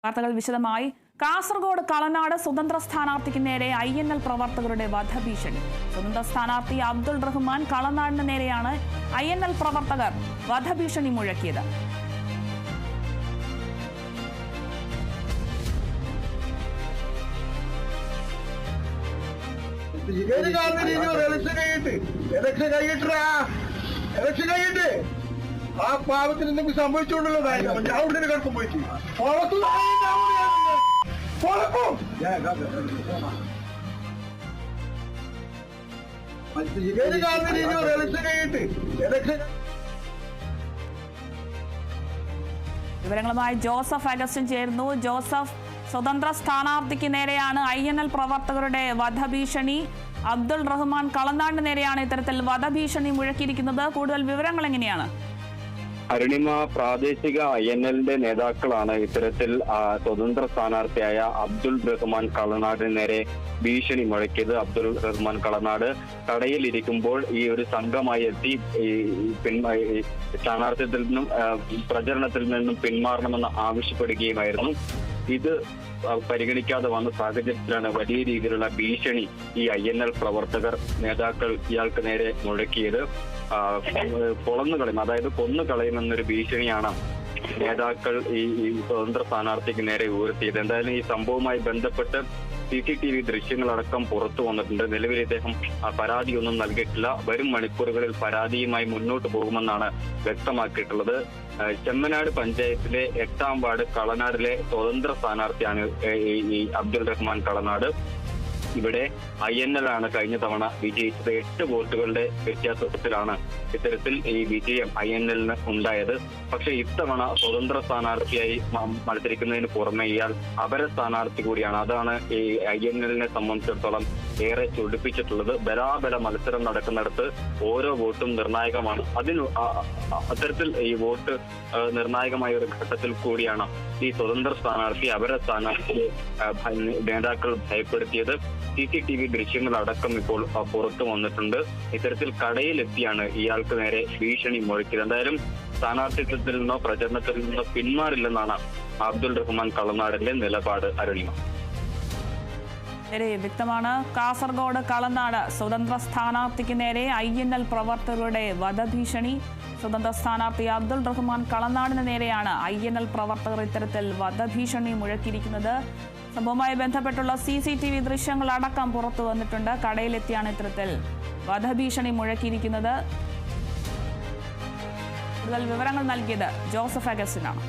വാർത്തകൾ വിശദമായി. കാസർഗോഡ് കളനാട് സ്വതന്ത്ര സ്ഥാനാർത്ഥിക്ക് നേരെ INL പ്രവർത്തകരുടെ വധഭീഷണി. സ്വതന്ത്ര സ്ഥാനാർത്ഥി അബ്ദുൾ റഹ്മാൻ കളനാടിന് നേരെയാണ് INL പ്രവർത്തകർ വധഭീഷണി മുഴക്കിയത്. ആ പാവത്തിന് എന്തെങ്കിലും സംഭവിച്ചുകൊണ്ടല്ലോ ഞാൻ ഉടനെ കിടക്കും പോയിട്ട് വിവരങ്ങളുമായി ജോസഫ് അഗസ്റ്റിൻ ചേരുന്നു. ജോസഫ്, സ്വതന്ത്ര സ്ഥാനാർത്ഥിക്ക് നേരെയാണ് INL പ്രവർത്തകരുടെ വധഭീഷണി. അബ്ദുൾ റഹ്മാൻ കളനാടിന് നേരെയാണ് ഇത്തരത്തിൽ വധഭീഷണി മുഴക്കിയിരിക്കുന്നത്. കൂടുതൽ വിവരങ്ങൾ എങ്ങനെയാണ്? അരുണിമ, പ്രാദേശിക INLന്റെ നേതാക്കളാണ് ഇത്തരത്തിൽ സ്വതന്ത്ര സ്ഥാനാർത്ഥിയായ അബ്ദുൾ റഹ്മാൻ കളനാടിന് നേരെ ഭീഷണി മുഴക്കിയത്. അബ്ദുൾ റഹ്മാൻ കളനാട് കടയിൽ ഇരിക്കുമ്പോൾ ഈ ഒരു സംഘമായി എത്തി സ്ഥാനാർത്ഥിത്വത്തിൽ നിന്നും പ്രചരണത്തിൽ നിന്നും പിന്മാറണമെന്ന് ആവശ്യപ്പെടുകയുമായിരുന്നു. ഇത് പരിഗണിക്കാതെ വന്ന സാഹചര്യത്തിലാണ് വലിയ രീതിയിലുള്ള ഭീഷണി ഈ INL പ്രവർത്തകർ നേതാക്കൾ ഇയാൾക്ക് നേരെ മുഴക്കിയത്. പൊളന്നുകളയും, അതായത് കൊന്നുകളയുമെന്നൊരു ഭീഷണിയാണ് നേതാക്കൾ ഈ സ്വതന്ത്ര സ്ഥാനാർത്ഥിക്ക് നേരെ ഉയർത്തിയത്. എന്തായാലും ഈ സംഭവവുമായി ബന്ധപ്പെട്ട് CCTV ദൃശ്യങ്ങളടക്കം പുറത്തു വന്നിട്ടുണ്ട്. നിലവിൽ ഇദ്ദേഹം പരാതിയൊന്നും നൽകിയിട്ടില്ല. വരും മണിക്കൂറുകളിൽ പരാതിയുമായി മുന്നോട്ട് പോകുമെന്നാണ് വ്യക്തമാക്കിയിട്ടുള്ളത്. ചെമ്മനാട് പഞ്ചായത്തിലെ 8ാം വാർഡ് കളനാടിലെ സ്വതന്ത്ര സ്ഥാനാർത്ഥിയാണ് ഈ അബ്ദുൾ റഹ്മാൻ കളനാട്. ഇവിടെ INL ആണ് കഴിഞ്ഞ തവണ വിജയിച്ചത്. 8 വോട്ടുകളുടെ വ്യത്യാസത്തിലാണ് ഇത്തരത്തിൽ ഈ വിജയം INLന് ഉണ്ടായത്. പക്ഷെ ഇത്തവണ സ്വതന്ത്ര സ്ഥാനാർത്ഥിയായി മത്സരിക്കുന്നതിന് പുറമെ ഇയാൾ അപര സ്ഥാനാർത്ഥി കൂടിയാണ്. അതാണ് ഈ INLനെ സംബന്ധിച്ചിടത്തോളം ഏറെ ചൊടിപ്പിച്ചിട്ടുള്ളത്. ബലാബല മത്സരം നടക്കുന്നിടത്ത് ഓരോ വോട്ടും നിർണായകമാണ്. അത്തരത്തിൽ ഈ വോട്ട് നിർണായകമായ ഒരു ഘട്ടത്തിൽ കൂടിയാണ് ഈ സ്വതന്ത്ര സ്ഥാനാർത്ഥി അപര സ്ഥാനാർത്ഥിയെ നേതാക്കൾ ഭയപ്പെടുത്തിയത്. CCTV ദൃശ്യങ്ങളടക്കം ഇപ്പോൾ പുറത്തു വന്നിട്ടുണ്ട്. ഇത്തരത്തിൽ കടയിലെത്തിയാണ് ഇയാൾക്ക് നേരെ ഭീഷണി മുഴക്കിയത്. എന്തായാലും സ്ഥാനാർത്ഥിത്വത്തിൽ നിന്നോ പ്രചരണത്തിൽ നിന്നോ പിന്മാറില്ലെന്നാണ് അബ്ദുൾ റഹ്മാൻ കളനാടിന്റെ നിലപാട്. അരുണിമ, വ്യക്തമാണ്. കാസർഗോഡ് കളനാട് സ്വതന്ത്ര സ്ഥാനാർത്ഥിക്ക് നേരെ INL പ്രവർത്തകരുടെ വധഭീഷണി. സ്വതന്ത്ര സ്ഥാനാർത്ഥി അബ്ദുൾ റഹ്മാൻ കളനാടിന് നേരെയാണ് INL പ്രവർത്തകർ ഇത്തരത്തിൽ വധഭീഷണി മുഴക്കിയിരിക്കുന്നത്. സംഭവവുമായി ബന്ധപ്പെട്ടുള്ള CCTV ദൃശ്യങ്ങൾ അടക്കം പുറത്തു വന്നിട്ടുണ്ട്. കടയിലെത്തിയാണ് ഇത്തരത്തിൽ വധഭീഷണി മുഴക്കിയിരിക്കുന്നത്. കൂടുതൽ വിവരങ്ങൾ നൽകിയത് ജോസഫ് അഗസ്റ്റിനാണ്.